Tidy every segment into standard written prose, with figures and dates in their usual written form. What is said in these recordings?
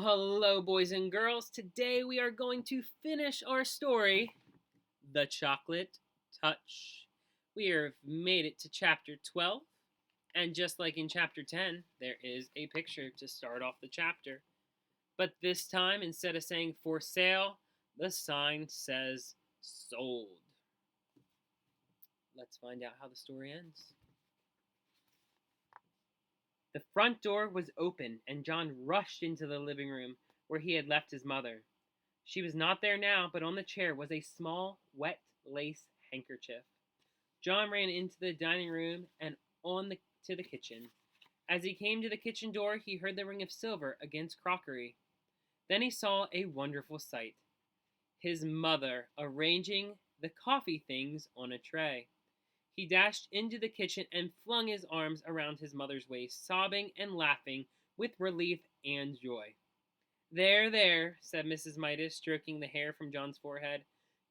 Hello, boys and girls. Today we are going to finish our story, The Chocolate Touch. We have made it to chapter 12, and just like in chapter 10, there is a picture to start off the chapter. But this time, instead of saying for sale, the sign says sold. Let's find out how the story ends. The front door was open, and John rushed into the living room where he had left his mother. She was not there now, but on the chair was a small, wet lace handkerchief. John ran into the dining room and to the kitchen. As he came to the kitchen door, he heard the ring of silver against crockery. Then he saw a wonderful sight: his mother arranging the coffee things on a tray. He dashed into the kitchen and flung his arms around his mother's waist, sobbing and laughing with relief and joy. "There, there," said Mrs. Midas, stroking the hair from John's forehead.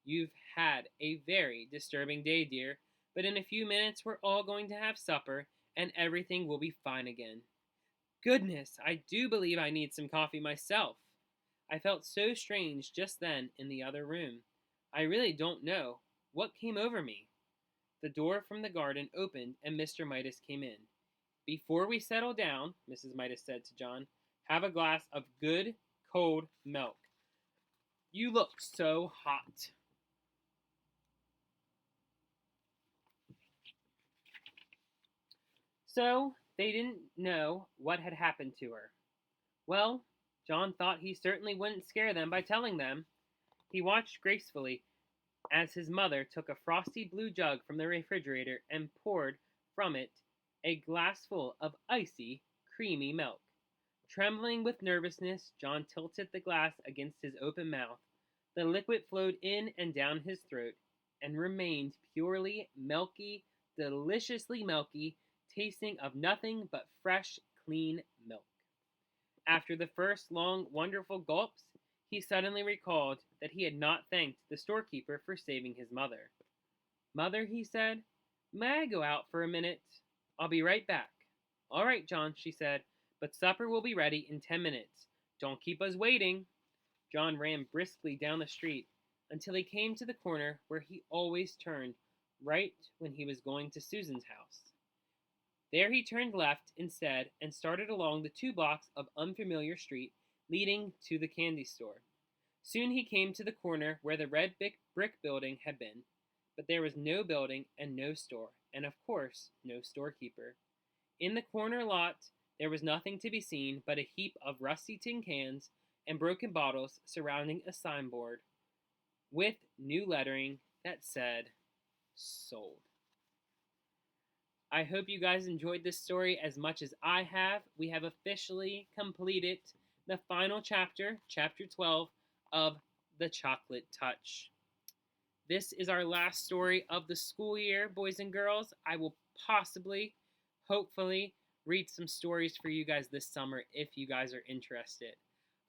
"You've had a very disturbing day, dear, but in a few minutes we're all going to have supper, and everything will be fine again. Goodness, I do believe I need some coffee myself. I felt so strange just then in the other room. I really don't know what came over me." The door from the garden opened and Mr. Midas came in. "Before we settle down," Mrs. Midas said to John, "have a glass of good cold milk. You look so hot." So they didn't know what had happened to her. Well, John thought he certainly wouldn't scare them by telling them. He watched gracefully as his mother took a frosty blue jug from the refrigerator and poured from it a glassful of icy, creamy milk. Trembling with nervousness, John tilted the glass against his open mouth. The liquid flowed in and down his throat and remained purely milky, deliciously milky, tasting of nothing but fresh, clean milk. After the first long, wonderful gulps, he suddenly recalled that he had not thanked the storekeeper for saving his mother. "Mother," he said, "may I go out for a minute? I'll be right back." "All right, John," she said, "but supper will be ready in 10 minutes. Don't keep us waiting." John ran briskly down the street until he came to the corner where he always turned right when he was going to Susan's house. There he turned left instead and started along the 2 blocks of unfamiliar street leading to the candy store. Soon he came to the corner where the red brick building had been, but there was no building and no store, and of course no storekeeper. In the corner lot there was nothing to be seen but a heap of rusty tin cans and broken bottles surrounding a signboard with new lettering that said "Sold." I hope you guys enjoyed this story as much as I have. We have officially completed the final chapter, chapter 12, of The Chocolate Touch. This is our last story of the school year, boys and girls. I will possibly, hopefully, read some stories for you guys this summer if you guys are interested.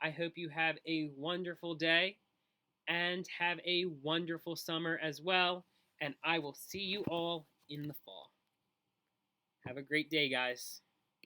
I hope you have a wonderful day and have a wonderful summer as well. And I will see you all in the fall. Have a great day, guys.